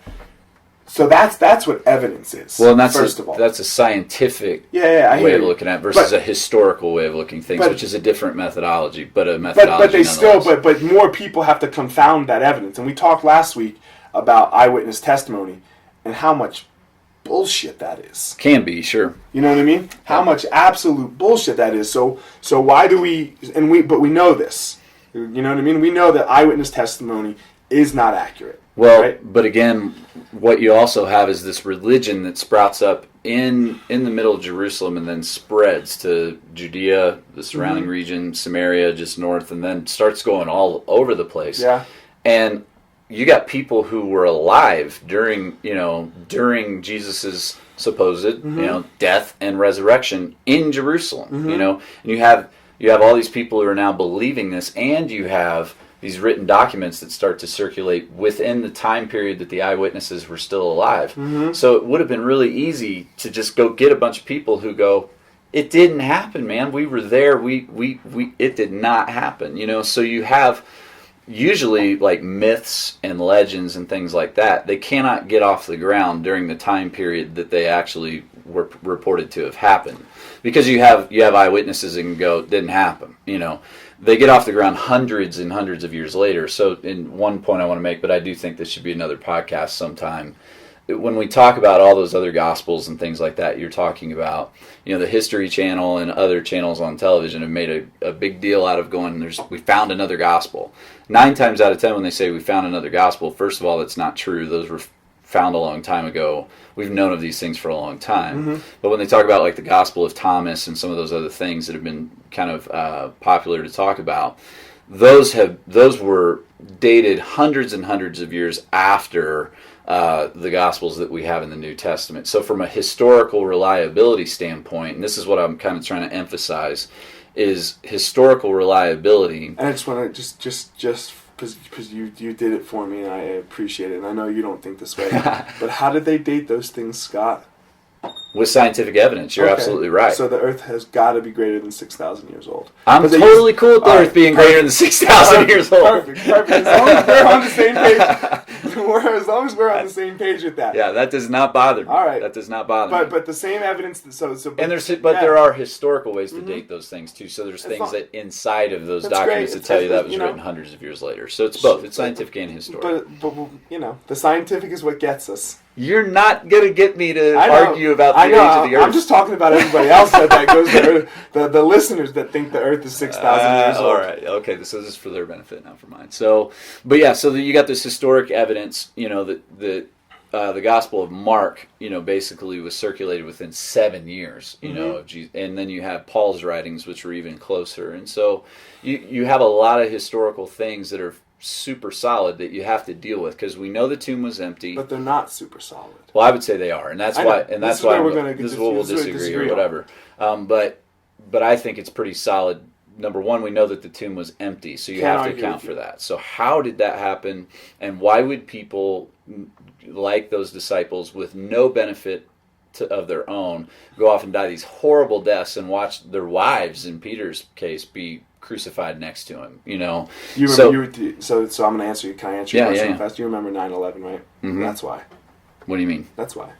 So that's what evidence is. Well, and that's first of all. That's a scientific way of looking at it versus a historical way of looking at things, which is a different methodology, but a methodology but more people have to confound that evidence. And we talked last week about eyewitness testimony and how much bullshit that is. Can be, sure. You know what I mean? How much absolute bullshit that is. So why do but we know this. You know what I mean? We know that eyewitness testimony is not accurate. Well, right? But again, what you also have is this religion that sprouts up in the middle of Jerusalem and then spreads to Judea, the surrounding region, Samaria, just north, and then starts going all over the place. Yeah. And you got people who were alive during Jesus's supposed, death and resurrection in Jerusalem, and you have all these people who are now believing this, and you have these written documents that start to circulate within the time period that the eyewitnesses were still alive. Mm-hmm. So it would have been really easy to just go get a bunch of people who go, it didn't happen, man. We were there. It did not happen. So you have usually like myths and legends and things like that. They cannot get off the ground during the time period that they actually were reported to have happened, because you have eyewitnesses and go, it didn't happen. They get off the ground hundreds and hundreds of years later. So in one point I want to make, but I do think this should be another podcast sometime, when we talk about all those other gospels and things like that, you're talking about, the History Channel and other channels on television have made a big deal out of going, we found another gospel. 9 times out of 10 when they say we found another gospel, first of all, that's not true. Those were found a long time ago. We've known of these things for a long time. Mm-hmm. But when they talk about like the Gospel of Thomas and some of those other things that have been kind of popular to talk about, those were dated hundreds and hundreds of years after the Gospels that we have in the New Testament. So from a historical reliability standpoint, and this is what I'm kind of trying to emphasize, is historical reliability. And I just want to just because you did it for me, and I appreciate it, and I know you don't think this way, but how did they date those things, Scott? With scientific evidence, you're absolutely right. So the Earth has got to be greater than 6,000 years old. I'm totally cool with the Earth being greater than 6,000 years old. Perfect. As long as we're on the same page, as long as we're on the same page with that. Yeah, that does not bother me. All right, that does not bother me. But the same evidence. There are historical ways to date those things too. So there's things that inside of those documents that tell you that was written hundreds of years later. So it's both. It's scientific and historical. But the scientific is what gets us. You're not going to get me to argue about the age of the Earth. I'm just talking about everybody else that goes to the listeners that think the Earth is 6,000 years old. All right. Okay. So this is for their benefit, not for mine. So you got this historic evidence, that the Gospel of Mark, basically was circulated within 7 years, of Jesus. And then you have Paul's writings, which were even closer. And so you have a lot of historical things that are super solid that you have to deal with, because we know the tomb was empty, but they're not super solid. Well, I would say they are, and that's why this is where we'll disagree or whatever. But I think it's pretty solid. Number one, we know that the tomb was empty, so you have to account for that. So how did that happen, and why would people like those disciples with no benefit of their own go off and die these horrible deaths and watch their wives, in Peter's case, be crucified next to him? So I'm going to answer you. Can I answer your question fast? You remember 9/11, right? Mm-hmm. That's why. What do you mean? That's why.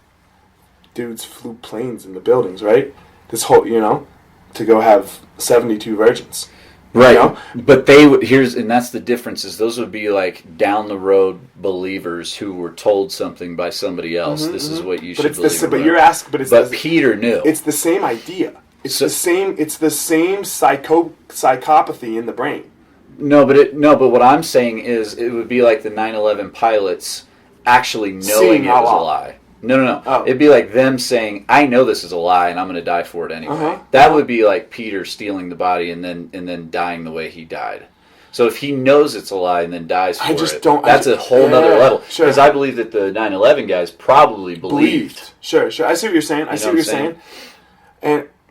Dudes flew planes in the buildings, right? This whole, to go have 72 virgins. Right. But and that's the difference, is those would be like down the road believers who were told something by somebody else. Mm-hmm, this is what you should believe. But Peter knew. It's the same idea. It's the same psychopathy in the brain. No, but what I'm saying is it would be like the 9/11 pilots actually knowing it was a lie. No. Oh. It'd be like them saying, "I know this is a lie, and I'm going to die for it anyway." Uh-huh. That would be like Peter stealing the body and then dying the way he died. So if he knows it's a lie and then dies for that's a whole nother level. Because I believe that the 9/11 guys probably believed. Sure. I see what you're saying.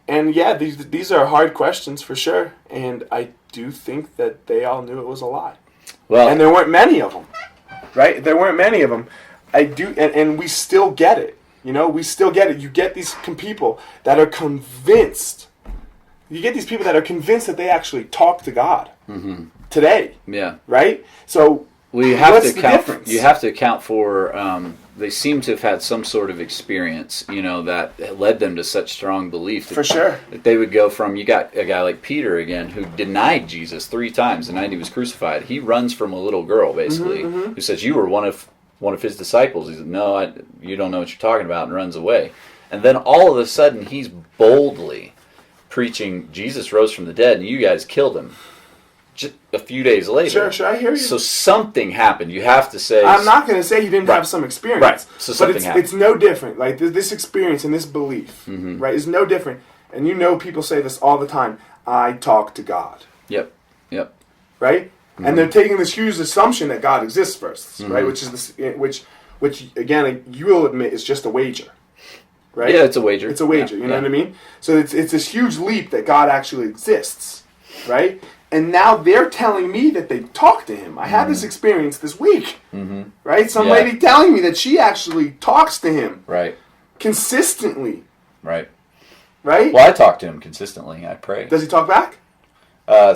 And yeah, these are hard questions for sure. And I do think that they all knew it was a lie. Well, and there weren't many of them, right? There weren't many of them. I do, and we still get it. We still get it. You get these people that are convinced. You get these people that are convinced that they actually talk to God today. Yeah. Right. So what's the difference? You have to account for. They seem to have had some sort of experience, that led them to such strong belief. For sure. That they would go from, you got a guy like Peter again, who denied Jesus 3 times the night he was crucified. He runs from a little girl, basically, who says, "You were one of his disciples." He said, "No, you don't know what you're talking about," and runs away. And then all of a sudden, he's boldly preaching, Jesus rose from the dead, and you guys killed him. Just a few days later. Sure, I hear you. So something happened. You have to say. I'm not going to say he didn't have some experience. Right. So something happened. It's no different. Like this experience and this belief, right, is no different. And people say this all the time. I talk to God. Yep. Right. Mm-hmm. And they're taking this huge assumption that God exists first, right? Which is which again, you will admit is just a wager, right? Yeah, it's a wager. It's a wager. You know what I mean? So it's this huge leap that God actually exists, right? And now they're telling me that they talked to him. I had this experience this week, right? Some lady telling me that she actually talks to him, right, consistently, right. Right. Well, I talk to him consistently. I pray. Does he talk back?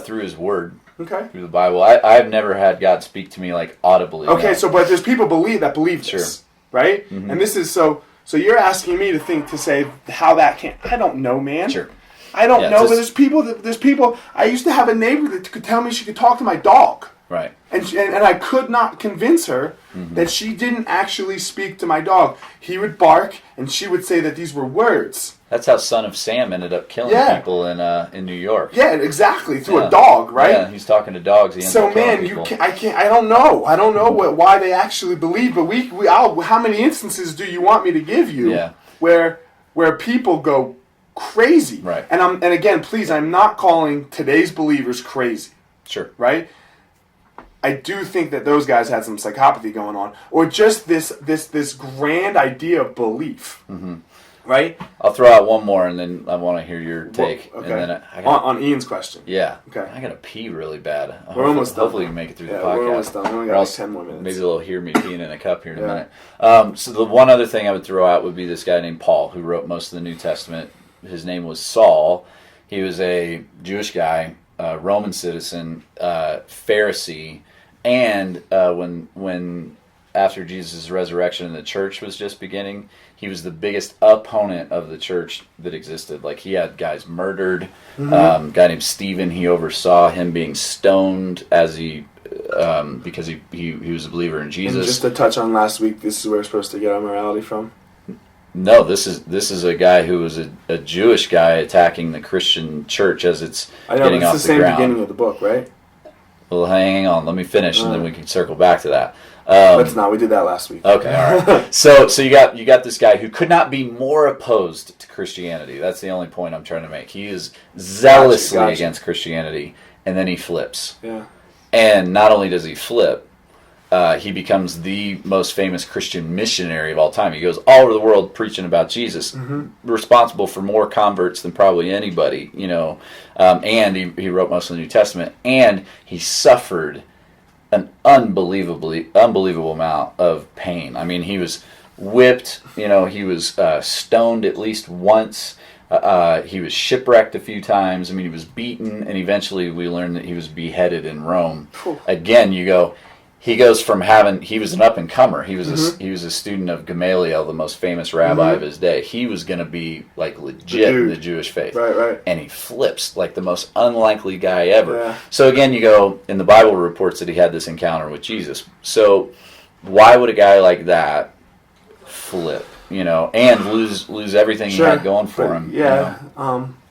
Through his word. Okay. Through the Bible. I've never had God speak to me like audibly. Okay, no. so but there's people believe this, right? Mm-hmm. And this is so you're asking me to say how that can't. I don't know, man. Sure. I don't know, but there's people. I used to have a neighbor that could tell me she could talk to my dog. Right. And I could not convince her that she didn't actually speak to my dog. He would bark, and she would say that these were words. That's how Son of Sam ended up killing people in New York. Yeah, exactly, through a dog, right? Yeah, he's talking to dogs. So man, I don't know. I don't know why they actually believe, but how many instances do you want me to give you? Yeah. Where people go crazy. Right. And again, please, I'm not calling today's believers crazy. Sure. Right? I do think that those guys had some psychopathy going on, or just this grand idea of belief, right? I'll throw out one more, and then I want to hear your take. Okay. And then on Ian's question. Yeah. Okay. I gotta pee really bad. Almost done. Hopefully, we make it through the podcast. We're almost done. We only got like 10 more minutes. Maybe they'll hear me peeing in a cup here in a minute. So the one other thing I would throw out would be this guy named Paul, who wrote most of the New Testament. His name was Saul. He was a Jewish guy, Roman citizen, Pharisee. And when after Jesus' resurrection and the church was just beginning, he was the biggest opponent of the church that existed. Like, he had guys murdered. A guy named Stephen, he oversaw him being stoned as because he was a believer in Jesus. And just to touch on last week, this is where we're supposed to get our morality from. No, this is a guy who was a Jewish guy attacking the Christian church as it's getting off the ground. It's the same beginning of the book, right? Well, hang on. Let me finish, and then we can circle back to that. Let's not. We did that last week. Okay, all right. So you got this guy who could not be more opposed to Christianity. That's the only point I'm trying to make. He is zealously against Christianity, and then he flips. Yeah. And not only does he flip, he becomes the most famous Christian missionary of all time. He goes all over the world preaching about Jesus, responsible for more converts than probably anybody, and he wrote most of the New Testament, and he suffered an unbelievable amount of pain. I mean, he was whipped, he was stoned at least once, he was shipwrecked a few times. I mean, he was beaten, and eventually we learned that he was beheaded in Rome. Again, he goes from he was an up-and-comer. He was a student of Gamaliel, the most famous rabbi of his day. He was going to be like legit in the Jewish faith. Right. And he flips like the most unlikely guy ever. Yeah. So again, in the Bible reports that he had this encounter with Jesus. So why would a guy like that flip, and lose everything he had going for him? Yeah.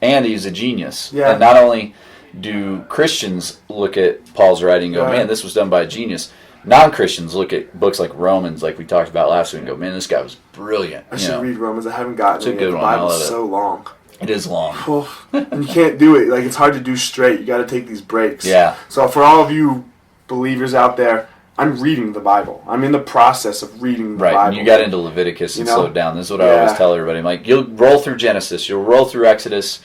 And he's a genius. Yeah. And not only do Christians look at Paul's writing and go, man, this was done by a genius. Non-Christians look at books like Romans, like we talked about last week, and go, man, this guy was brilliant. I should read Romans. I haven't gotten it yet. Good The one. Bible's so long. It is long. And you can't do it. Like, it's hard to do straight. You got to take these breaks. Yeah. So for all of you believers out there, I'm reading the Bible. I'm in the process of reading the Bible. Right. You got into Leviticus and slowed down. This is what I always tell everybody. I'm like, you'll roll through Genesis, you'll roll through Exodus.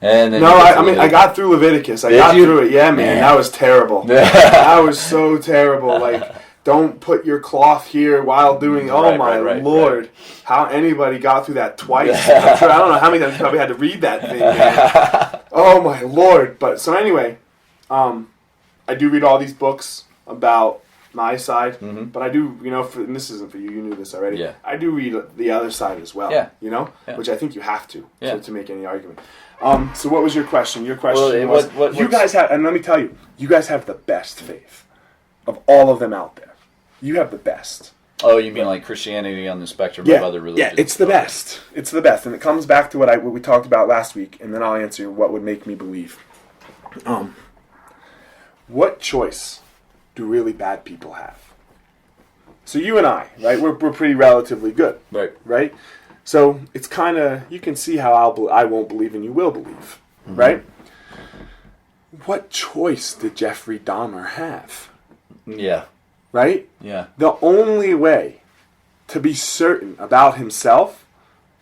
And then I got through Leviticus. I got through it. Yeah, man. That was terrible. That was so terrible. Like, don't put your cloth here while doing. Oh my Lord! How anybody got through that twice? I don't know how many times you probably had to read that thing. Man. Oh my Lord! But so anyway, I do read all these books about my side, but I do, and this isn't for you. You knew this already. Yeah. I do read the other side as well. Yeah. Which I think you have to make any argument. So what was your question? Your question was, you guys have, and let me tell you, you guys have the best faith of all of them out there. You have the best. Oh, you mean like Christianity on the spectrum of other religions? Yeah, it's the best. It's the best. And it comes back to what we talked about last week, and then I'll answer what would make me believe. What choice do really bad people have? So you and I, right, we're pretty relatively good. Right? So it's kind of, you can see how I won't believe and you will believe, right? What choice did Jeffrey Dahmer have? Yeah. Right? Yeah. The only way to be certain about himself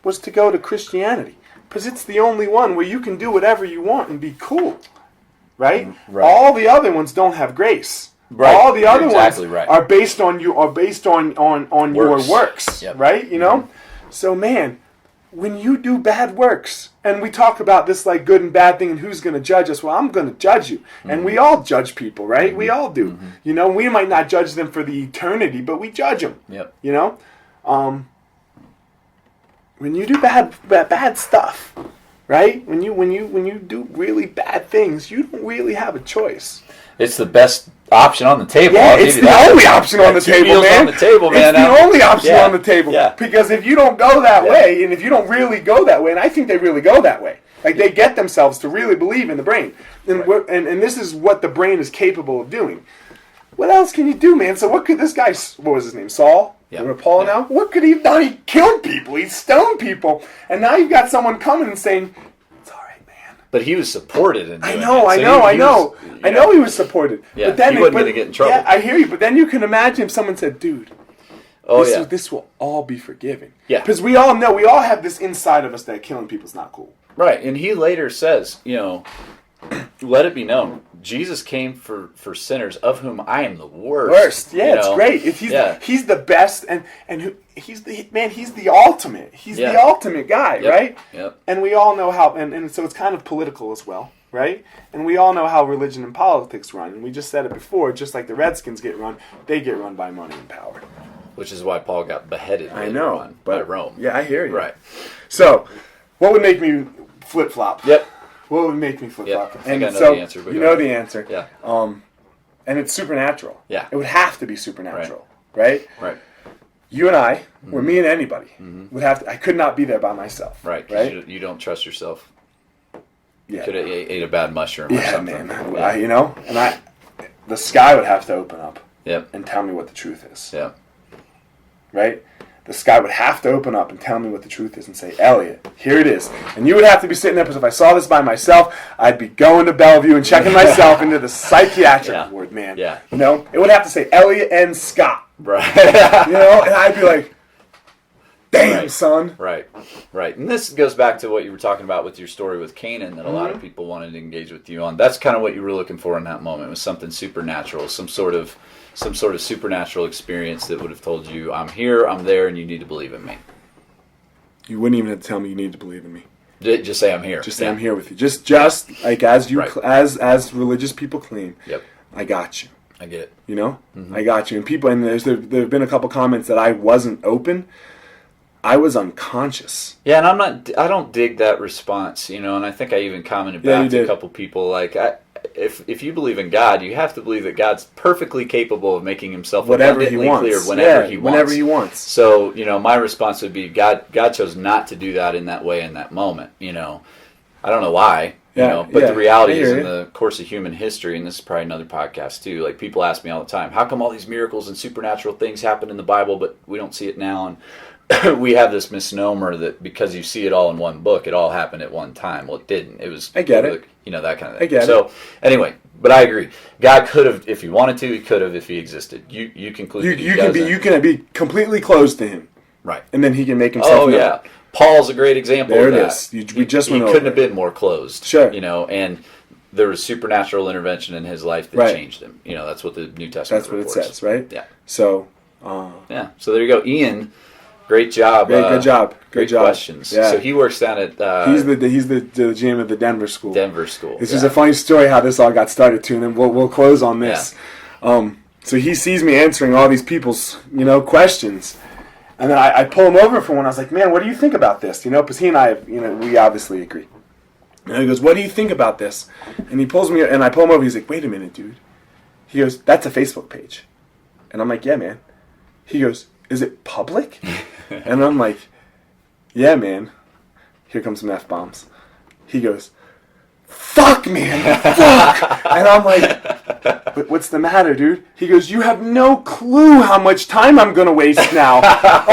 was to go to Christianity. Because it's the only one where you can do whatever you want and be cool. Right? All the other ones don't have grace. Right. All the other ones are based on your works. Right? So man, when you do bad works, and we talk about this like good and bad thing and who's going to judge us, well, I'm going to judge you. And we all judge people, right? We all do. We might not judge them for the eternity, but we judge them. Yep. When you do bad stuff, right? When you do really bad things, you don't really have a choice. It's the best option on the table. Yeah, it's the only option on the table, man. On the table, man. It's the only option on the table. Yeah. Because if you don't go that way, and if you don't really go that way, and I think they really go that way, like they get themselves to really believe in the brain, and and this is what the brain is capable of doing. What else can you do, man? So what could this guy? What was his name? Saul. Yeah. Or Paul now. What could he have done? He killed people. He stoned people, and now you've got someone coming and saying, "It's all right, man." But he was supported in doing I know. I know he was supported. Yeah, but then he wasn't going to get in trouble. Yeah, I hear you. But then you can imagine if someone said, "Dude, this will all be forgiven." Yeah. Because we all know, we all have this inside of us that killing people's not cool. Right, and he later says, let it be known, Jesus came for sinners, of whom I am the worst. Yeah, it's great. He's the best, he's the ultimate. He's the ultimate guy, right? Yep. And we all know how, and so it's kind of political as well, right? And we all know how religion and politics run. And we just said it before, just like the Redskins get run, they get run by money and power. Which is why Paul got beheaded by Rome. Yeah, I hear you. Right. So, what would make me flip-flop? Yep. What would make me flip-flop? Yep. I think I know the answer. But you know the answer. Yeah. And it's supernatural. Yeah. It would have to be supernatural, right? Right. You and I, or me and anybody, would have to. I could not be there by myself. Right. Right. You don't trust yourself. Yeah. You could have ate a bad mushroom or something. Man. Yeah. The sky would have to open up. Yep. And tell me what the truth is. Yeah. Right? The sky would have to open up and tell me what the truth is and say, Elliot, here it is. And you would have to be sitting there, because if I saw this by myself, I'd be going to Bellevue and checking myself into the psychiatric ward, man. Yeah. It would have to say Elliot and Scott. Right. And I'd be like, damn, son. Right. And this goes back to what you were talking about with your story with Canaan that a lot of people wanted to engage with you on. That's kind of what you were looking for in that moment, was something supernatural, some sort of supernatural experience that would have told you, I'm here, I'm there, and you need to believe in me. You wouldn't even have to tell me you need to believe in me. Just say I'm here. Just say I'm here with you. Just like as you as religious people claim. Yep. I got you. I get it. I got you. And there have been a couple comments that I wasn't open. I was unconscious. Yeah, and I don't dig that response, and I think I even commented back to a couple people, like, if you believe in God, you have to believe that God's perfectly capable of making himself abundantly clear whenever he wants. So, my response would be, God chose not to do that in that way in that moment, I don't know why, but the reality is, in the course of human history, and this is probably another podcast too, like, people ask me all the time, how come all these miracles and supernatural things happen in the Bible, but we don't see it now? And we have this misnomer that because you see it all in one book, it all happened at one time. Well, it didn't. It was, I get it. That kind of thing. So, anyway, but I agree. God could have, if he wanted to, he could have if he existed. You conclude you can be completely closed to him. Right. And then he can make himself known. Yeah. Paul's a great example of that. There it is. We just went over. He couldn't have been more closed. Sure. And there was supernatural intervention in his life that changed him. That's what the New Testament reports. That's what it says, right? Yeah. So, So there you go. Ian, great job. Good job. Great questions. Yeah. So he works down at... he's the GM of the Denver school. This is a funny story how this all got started too, and then we'll close on this. Yeah. So he sees me answering all these people's, questions. And then I pull him over for one. I was like, man, what do you think about this? Because he and I, we obviously agree. And he goes, what do you think about this? And he pulls me, and I pull him over. He's like, wait a minute, dude. He goes, that's a Facebook page. And I'm like, yeah, man. He goes, is it public? And I'm like, yeah, man. Here comes some F-bombs. He goes, fuck, man, fuck. And I'm like, what's the matter, dude? He goes, you have no clue how much time I'm going to waste now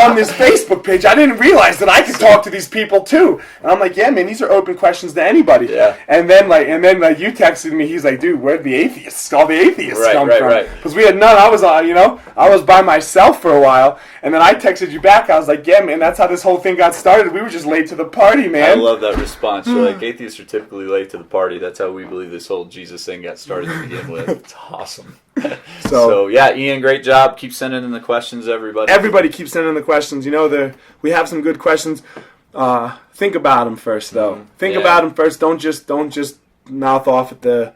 on this Facebook page. I didn't realize that I could talk to these people too. And I'm like, yeah, man, these are open questions to anybody. Yeah. And then you texted me. He's like, dude, where'd the atheists, all the atheists come from? Right. Because we had none. I was, I was by myself for a while. And then I texted you back. I was like, yeah, man, that's how this whole thing got started. We were just late to the party, man. I love that response. You're like, atheists are typically late to the party. That's how we believe this whole Jesus thing got started to begin with. It's awesome. So yeah, Ian, great job. Keep sending in the questions, everybody. Everybody keep sending in the questions. We have some good questions. Think about them first, though. Think about them first. Don't just mouth off at the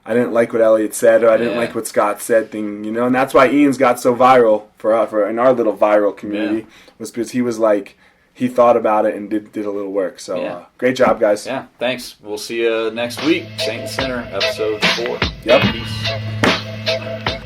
I didn't like what Elliot said, or I didn't like what Scott said thing, and that's why Ian's got so viral for in our little viral community, was because he was like, he thought about it and did a little work. So Yeah. great job, guys. Yeah, thanks. We'll see you next week. Saint and Sinner, episode 4. Yep. Peace.